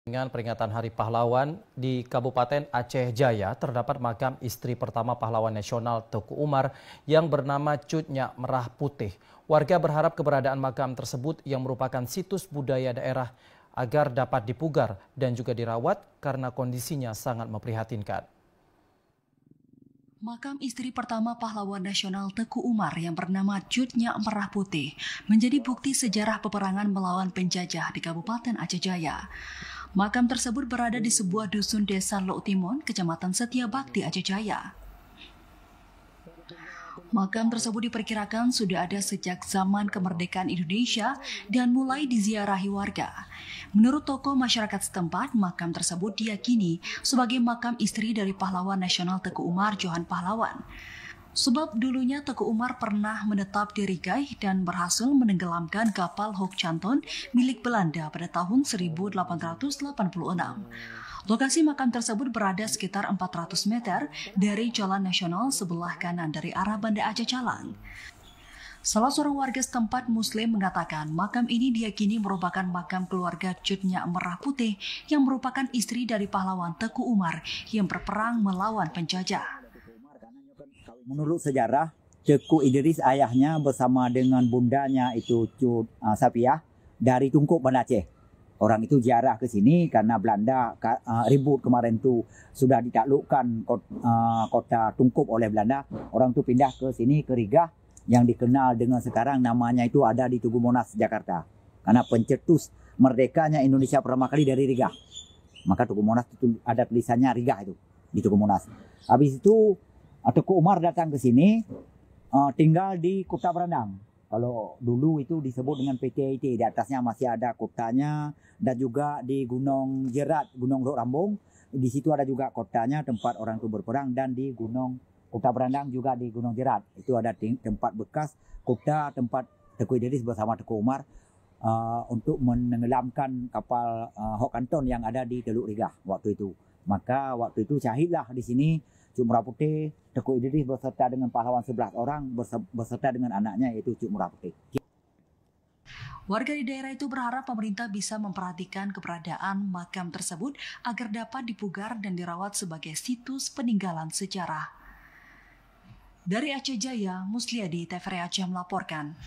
Dengan peringatan Hari Pahlawan di Kabupaten Aceh Jaya terdapat makam istri pertama pahlawan nasional Teuku Umar yang bernama Cut Nyak Merah Putih. Warga berharap keberadaan makam tersebut yang merupakan situs budaya daerah agar dapat dipugar dan juga dirawat karena kondisinya sangat memprihatinkan. Makam istri pertama pahlawan nasional Teuku Umar yang bernama Cut Nyak Merah Putih menjadi bukti sejarah peperangan melawan penjajah di Kabupaten Aceh Jaya. Makam tersebut berada di sebuah dusun desa Lok Timon, Kecamatan Setiabakti, Aceh Jaya. Makam tersebut diperkirakan sudah ada sejak zaman kemerdekaan Indonesia dan mulai diziarahi warga. Menurut tokoh masyarakat setempat, makam tersebut diyakini sebagai makam istri dari pahlawan nasional Teuku Umar Johan Pahlawan. Sebab dulunya Teuku Umar pernah menetap di Rigai dan berhasil menenggelamkan kapal Hoek Canton milik Belanda pada tahun 1886. Lokasi makam tersebut berada sekitar 400 meter dari Jalan Nasional sebelah kanan dari arah Banda Aceh Calang. Salah seorang warga setempat Muslim mengatakan makam ini diyakini merupakan makam keluarga Cut Nyak Merah Putih yang merupakan istri dari pahlawan Teuku Umar yang berperang melawan penjajah. Menurut sejarah, Teuku Idris ayahnya bersama dengan bundanya itu Cut Sapiah dari Tungkup Banda Aceh. Orang itu ziarah ke sini karena Belanda ribut kemarin tu sudah ditaklukkan kota Tungkup oleh Belanda. Orang tu pindah ke sini ke Rigah yang dikenal dengan sekarang namanya itu ada di Tugu Monas, Jakarta. Karena pencetus merdekanya Indonesia pertama kali dari Rigah. Maka Tugu Monas itu ada tulisannya Rigah itu di Tugu Monas. Habis itu Teuku Umar datang ke sini tinggal di Kota Berandang. Kalau dulu itu disebut dengan PTIT, di atasnya masih ada kotanya dan juga di Gunung Jerat, Gunung Lok Rambung. Di situ ada juga kotanya tempat orang itu berperang dan di Gunung Kota Berandang juga di Gunung Jerat. Itu ada tempat bekas kota tempat Teuku Idris bersama Teuku Umar untuk menenggelamkan kapal Hoek Canton yang ada di Teluk Rigah waktu itu. Maka waktu itu syahidlah di sini Cut Merah Putih, Teuku Idris beserta dengan pahlawan 11 orang beserta dengan anaknya yaitu Cut Merah Putih. Warga di daerah itu berharap pemerintah bisa memperhatikan keberadaan makam tersebut agar dapat dipugar dan dirawat sebagai situs peninggalan sejarah. Dari Aceh Jaya, Musliadi, TVRI Aceh melaporkan.